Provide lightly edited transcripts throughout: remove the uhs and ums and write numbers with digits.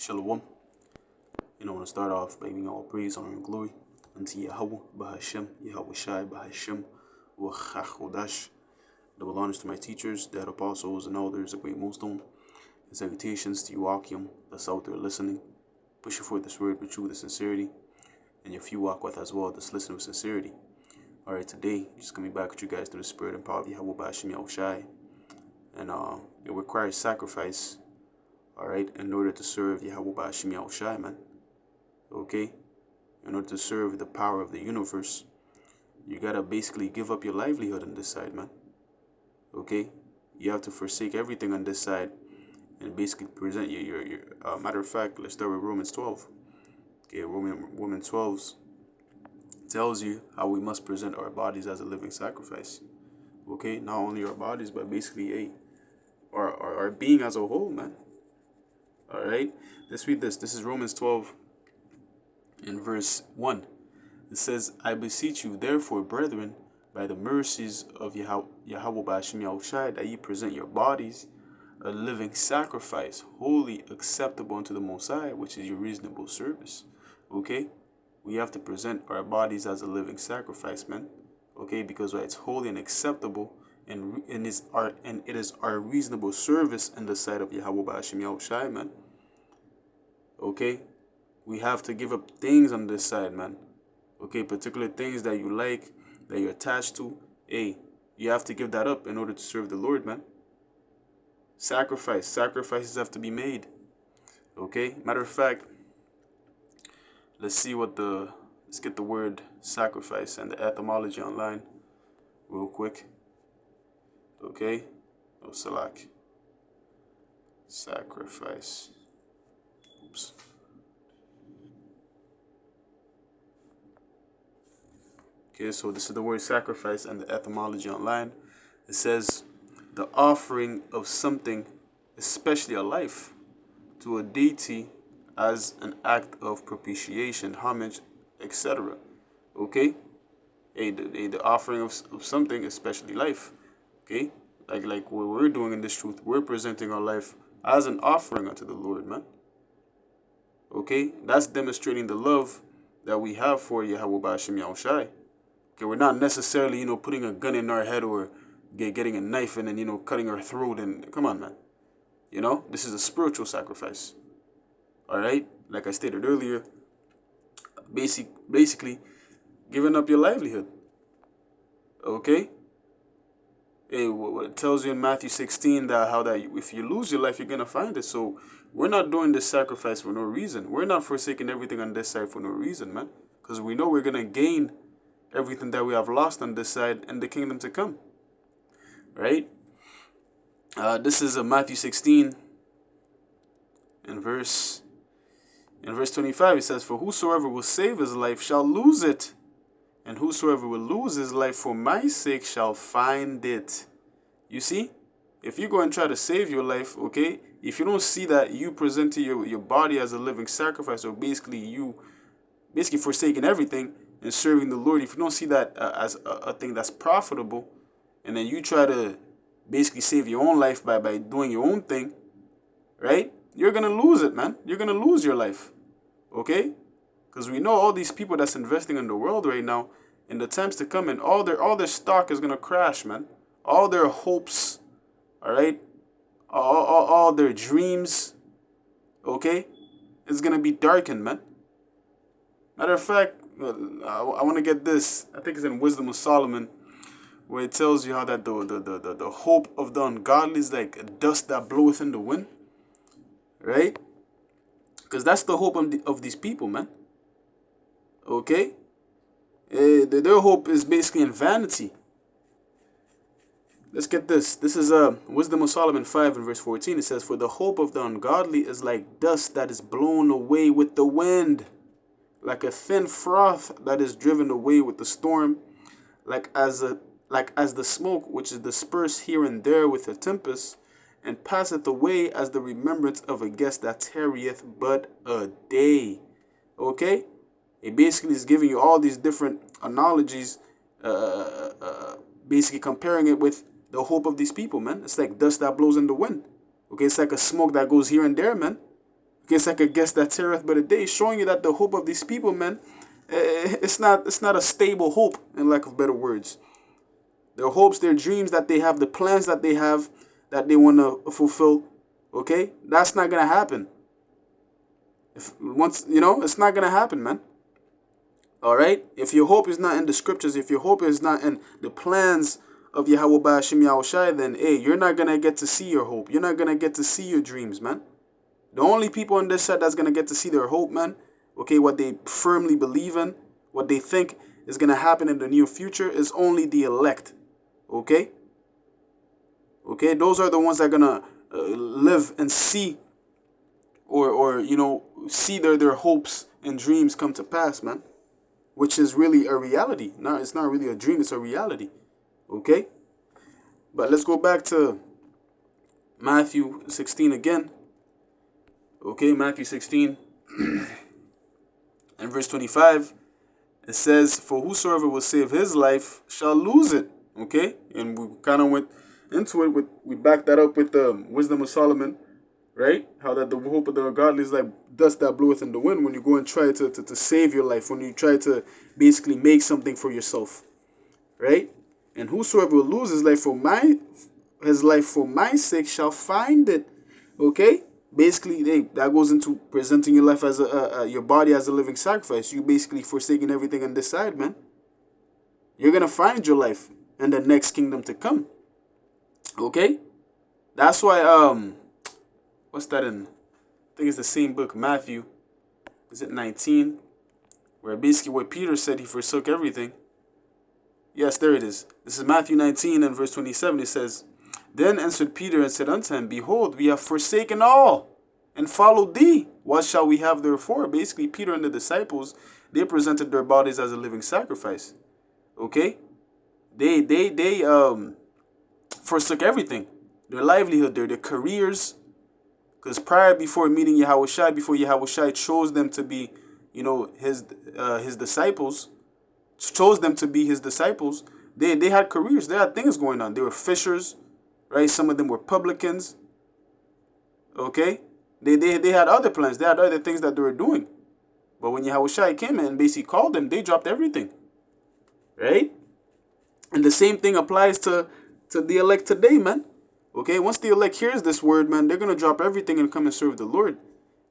Shalom. I want to start off by giving all praise, honor, and glory unto Yahweh, Bahashem, Yahweh Shai, Bahashem, Wachachodash. Double honors to my teachers, dead apostles, and elders, the great millstone, and salutations to you, Akim, that's out there listening, pushing forth this word with truth and sincerity, and your few walk with as well, just listen with sincerity. Alright, today, just coming back with you guys through the spirit and power of Yahweh, Bahashem, Yahweh Shai, and it requires sacrifice, alright, in order to serve Yahweh, Bahashem, Yahweh Shai, man. Okay, in order to serve the power of the universe, you gotta basically give up your livelihood on this side, man. Okay, you have to forsake everything on this side and basically present your matter of fact, let's start with Romans 12. Okay, Romans 12 tells you how we must present our bodies as a living sacrifice. Okay, not only our bodies, but basically our being as a whole, man. All right, let's read this. This is Romans 12 in verse 1. It says, I beseech you, therefore, brethren, by the mercies of Yahweh Ba'ashem Yahushai, that ye present your bodies a living sacrifice, wholly acceptable unto the Most High, which is your reasonable service. Okay? We have to present our bodies as a living sacrifice, man. Okay? Because it's holy and acceptable, and it is our reasonable service in the sight of Yahweh Ba'ashem Yahushai, man. Okay? We have to give up things on this side, man. Okay, particular things that you like, that you're attached to. Hey, you have to give that up in order to serve the Lord, man. Sacrifices have to be made. Okay, matter of fact, let's get the word sacrifice and the etymology online real quick. Okay, Salak. Sacrifice. Oops. Okay, so this is the word sacrifice and the etymology online. It says, the offering of something, especially a life, to a deity as an act of propitiation, homage, etc. Okay? The offering of something, especially life. Okay? Like what we're doing in this truth, we're presenting our life as an offering unto the Lord, man. Okay? That's demonstrating the love that we have for Yahweh Ba'ashem Yahushai. Okay, we're not necessarily, putting a gun in our head or getting a knife and then, cutting our throat. And come on, man. This is a spiritual sacrifice. All right? Like I stated earlier, basically giving up your livelihood. Okay? Hey, what it tells you in Matthew 16 that if you lose your life, you're going to find it. So we're not doing this sacrifice for no reason. We're not forsaking everything on this side for no reason, man. Because we know we're going to gain everything that we have lost on this side in the kingdom to come. Right? This is Matthew 16 in verse 25. It says, for whosoever will save his life shall lose it, and whosoever will lose his life for my sake shall find it. You see? If you go and try to save your life, okay, if you don't see that you present to your body as a living sacrifice, or basically forsaking everything and serving the Lord, if you don't see that as a thing that's profitable, and then you try to basically save your own life by doing your own thing, right? You're going to lose it, man. You're going to lose your life, okay? Because we know all these people that's investing in the world right now, in the times to come, and all their stock is going to crash, man. All their hopes, all right? All their dreams, okay? It's going to be darkened, man. Matter of fact, I want to get this. I think it's in Wisdom of Solomon, where it tells you how that the hope of the ungodly is like dust that bloweth in the wind, right? Because that's the hope of these people, man. Okay? Their hope is basically in vanity. Let's get this. This is Wisdom of Solomon 5 and verse 14. It says, for the hope of the ungodly is like dust that is blown away with the wind, like a thin froth that is driven away with the storm, like as the smoke which is dispersed here and there with a tempest, and passeth away as the remembrance of a guest that tarrieth but a day. Okay? It basically is giving you all these different analogies, basically comparing it with the hope of these people, man. It's like dust that blows in the wind. Okay? It's like a smoke that goes here and there, man. Okay, it's like a guest that terreth but a day, showing you that the hope of these people, man, it's not a stable hope, in lack of better words. Their hopes, their dreams that they have, the plans that they have that they want to fulfill, okay, that's not gonna happen. If once it's not gonna happen, man. All right. If your hope is not in the scriptures, if your hope is not in the plans of Yahweh Ba'ashim Yahushai, then hey, you're not gonna get to see your hope. You're not gonna get to see your dreams, man. The only people on this side that's gonna get to see their hope, man, okay, what they firmly believe in, what they think is gonna happen in the near future, is only the elect. Okay? Okay, those are the ones that are gonna live and see, or see their hopes and dreams come to pass, man. Which is really a reality. No, it's not really a dream, it's a reality. Okay? But let's go back to Matthew 16 again. Okay, Matthew 16 and verse 25. It says, "For whosoever will save his life shall lose it." Okay? And we kind of went into it we backed that up with the wisdom of Solomon, right? How that the hope of the ungodly is like dust that bloweth in the wind when you go and try to save your life, when you try to basically make something for yourself, right? And whosoever will lose his life for my sake shall find it. Okay? Basically, that goes into presenting your life as your body as a living sacrifice. You basically forsaking everything on this side, man. You're gonna find your life in the next kingdom to come. Okay? That's why what's that in? I think it's the same book, Matthew. Is it 19? Where Peter said he forsook everything. Yes, there it is. This is Matthew 19 and verse 27. It says, "Then answered Peter and said unto him, Behold, we have forsaken all and followed thee. What shall we have therefore?" Basically, Peter and the disciples, they presented their bodies as a living sacrifice. Okay? They forsook everything. Their livelihood, their careers. Because before meeting Yahushai, before Yahushai chose them to be, his disciples, chose them to be his disciples, they had careers, they had things going on. They were fishers, right? Some of them were publicans. Okay? They had other plans, they had other things that they were doing. But when Yahushai came in and basically called them, they dropped everything. Right? And the same thing applies to the elect today, man. Okay, once the elect hears this word, man, they're going to drop everything and come and serve the Lord.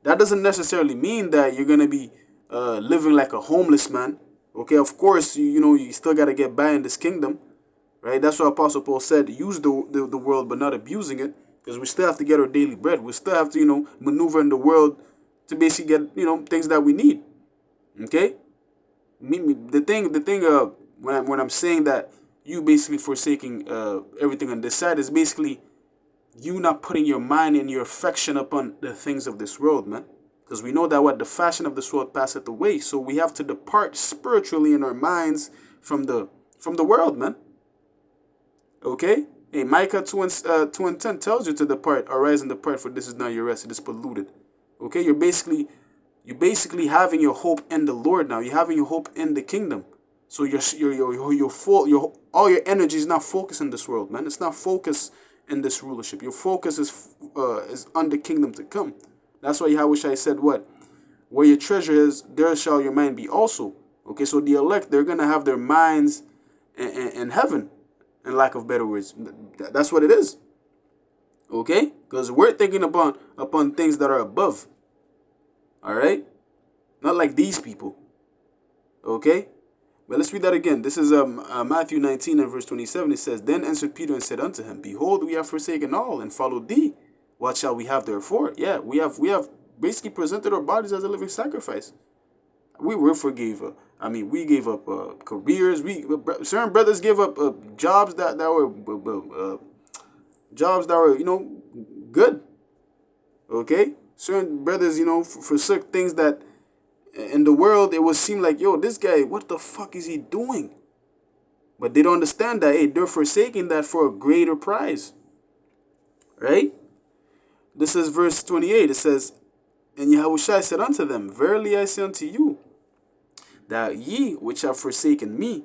That doesn't necessarily mean that you're going to be living like a homeless man. Okay, of course, you still got to get by in this kingdom. Right? That's what Apostle Paul said, use the world but not abusing it. Because we still have to get our daily bread. We still have to, maneuver in the world to basically get, things that we need. Okay? The thing, when I'm saying that you basically forsaking everything on this side is basically you not putting your mind and your affection upon the things of this world, man. Because we know that what the fashion of this world passeth away. So we have to depart spiritually in our minds from the world, man. Okay? Hey, Micah 2 and 10 tells you to depart. Arise and depart, for this is not your rest. It is polluted. Okay? You're basically having your hope in the Lord now. You're having your hope in the kingdom. So all your energy is not focused in this world, man. It's not focused in this rulership. Your focus is on the kingdom to come. That's why Yahushua said what? Where your treasure is, there shall your mind be also. Okay, so the elect, they're gonna have their minds in heaven, in lack of better words. That's what it is. Okay, because we're thinking upon things that are above. All right, not like these people. Okay. But let's read that again. This is Matthew 19 and verse 27. It says, "Then answered Peter and said unto him, Behold, we have forsaken all and followed thee. What shall we have therefore?" Yeah, we have basically presented our bodies as a living sacrifice. We were forgave. We gave up careers. Certain brothers gave up jobs that were good. Okay, certain brothers forsook things that. In the world, it would seem like, yo, this guy, what the fuck is he doing? But they don't understand that, hey, they're forsaking that for a greater prize. Right? This is verse 28. It says, "And Yahushua said unto them, Verily I say unto you, that ye which have forsaken me,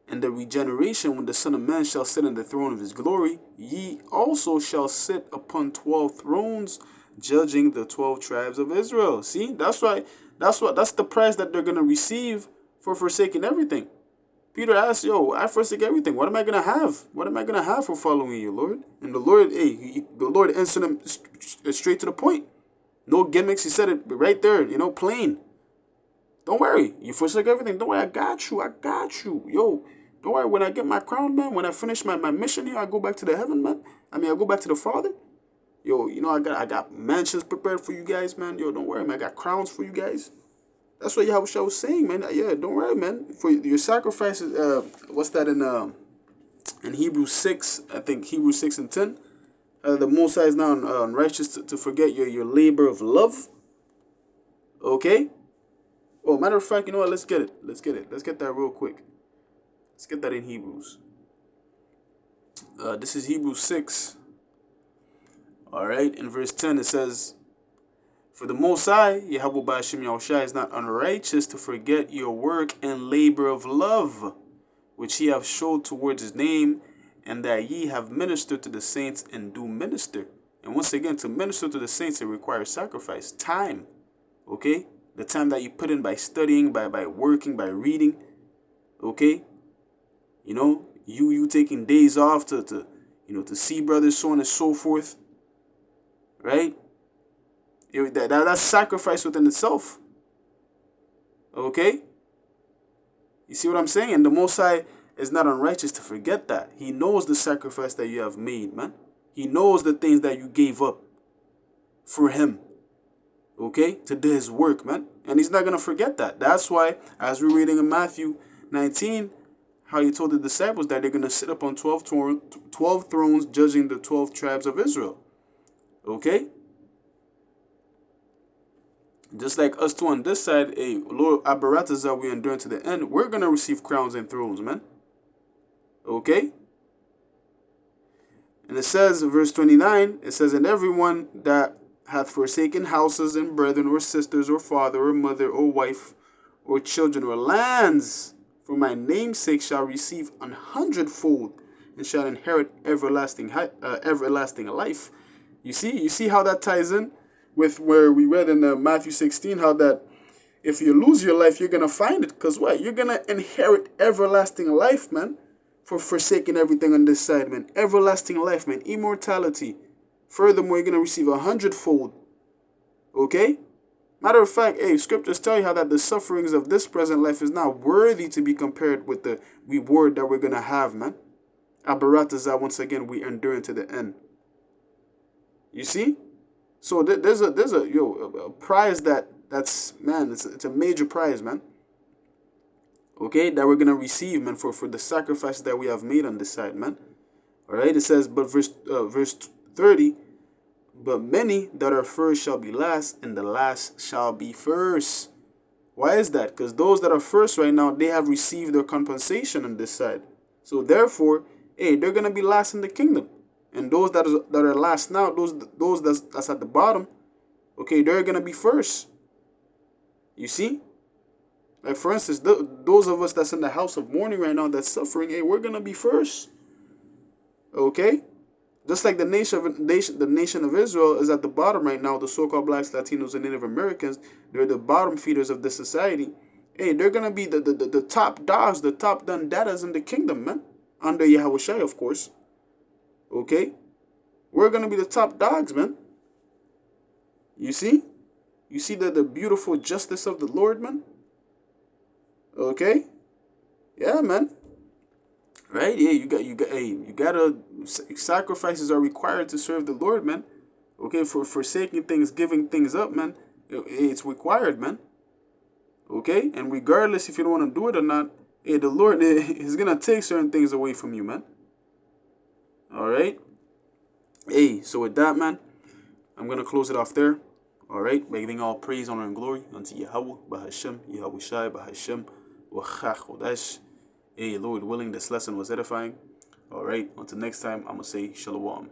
and the regeneration when the Son of Man shall sit on the throne of his glory, ye also shall sit upon 12 thrones, judging the 12 tribes of Israel. See, that's why, that's the price that they're gonna receive for forsaking everything. Peter asked, "Yo, I forsake everything. What am I gonna have? What am I gonna have for following you, Lord?" And the Lord, the Lord answered him straight to the point. No gimmicks. He said it right there, plain. Don't worry. You forsake everything. Don't worry. I got you. I got you. Yo, don't worry. When I get my crown, man, when I finish my mission here, I go back to the heaven, man. I go back to the Father. Yo, I got mansions prepared for you guys, man. Yo, don't worry, man. I got crowns for you guys. That's what Yahweh was saying, man. Yeah, don't worry, man. For your sacrifices, what's that in Hebrews 6? I think Hebrews 6 and 10. The Most High is now unrighteous to forget your labor of love. Okay? Oh, matter of fact, you know what? Let's get it. Let's get it. Let's get that real quick. Let's get that in Hebrews. This is Hebrews 6. All right, in verse 10 it says, "For the Most High, Yahweh Ba'ashem Yahushua, is not unrighteous to forget your work and labor of love, which ye have showed towards his name, and that ye have ministered to the saints and do minister." And once again, to minister to the saints, it requires sacrifice, time. Okay? The time that you put in by studying, by working, by reading. Okay? You taking days off to see brothers, so on and so forth. Right? That's sacrifice within itself. Okay? You see what I'm saying? And the Most High is not unrighteous to forget that. He knows the sacrifice that you have made, man. He knows the things that you gave up for him. Okay? To do his work, man. And he's not going to forget that. That's why, as we're reading in Matthew 19, how he told the disciples that they're going to sit up on 12 thrones judging the 12 tribes of Israel. Okay? Just like us two on this side, Lord Abaratazar, we endure to the end, we're going to receive crowns and thrones, man. Okay? And it says, in verse 29, it says, "And everyone that hath forsaken houses and brethren or sisters or father or mother or wife or children or lands for my name's sake shall receive 100-fold and shall inherit everlasting life." You see how that ties in with where we read in Matthew 16, how that if you lose your life, you're going to find it. Because what? You're going to inherit everlasting life, man, for forsaking everything on this side, man. Everlasting life, man. Immortality. Furthermore, you're going to receive 100-fold. Okay? Matter of fact, scriptures tell you how that the sufferings of this present life is not worthy to be compared with the reward that we're going to have, man. Abaratazah, once again, we endure to the end. You see? So there's a prize that's man, it's a major prize, man. Okay, that we're gonna receive, man, for the sacrifice that we have made on this side, man. All right, it says, but verse 30, "But many that are first shall be last, and the last shall be first." Why is that? Because those that are first right now, they have received their compensation on this side. So therefore, they're gonna be last in the kingdom. And those that are last now, those that's at the bottom, okay, they're gonna be first. You see, like for instance, those of us that's in the house of mourning right now, that's suffering, we're gonna be first. Okay, just like the nation of Israel is at the bottom right now. The so-called blacks, Latinos, and Native Americans, they're the bottom feeders of this society. They're gonna be the top dogs, the top dandadas in the kingdom, man, under Yahushua, of course. Okay? We're going to be the top dogs, man. You see? You see the beautiful justice of the Lord, man? Okay? Yeah, man. Right? Yeah, you gotta, sacrifices are required to serve the Lord, man. Okay? For forsaking things, giving things up, man. It's required, man. Okay? And regardless if you don't want to do it or not, the Lord is going to take certain things away from you, man. Alright? So with that, man, I'm going to close it off there. Alright? By giving all praise, honor, and glory unto Yahweh, Bahashem, Yahweh Shai, Bahashem, Wachachodash. Lord willing, this lesson was edifying. Alright? Until next time, I'm going to say Shalom.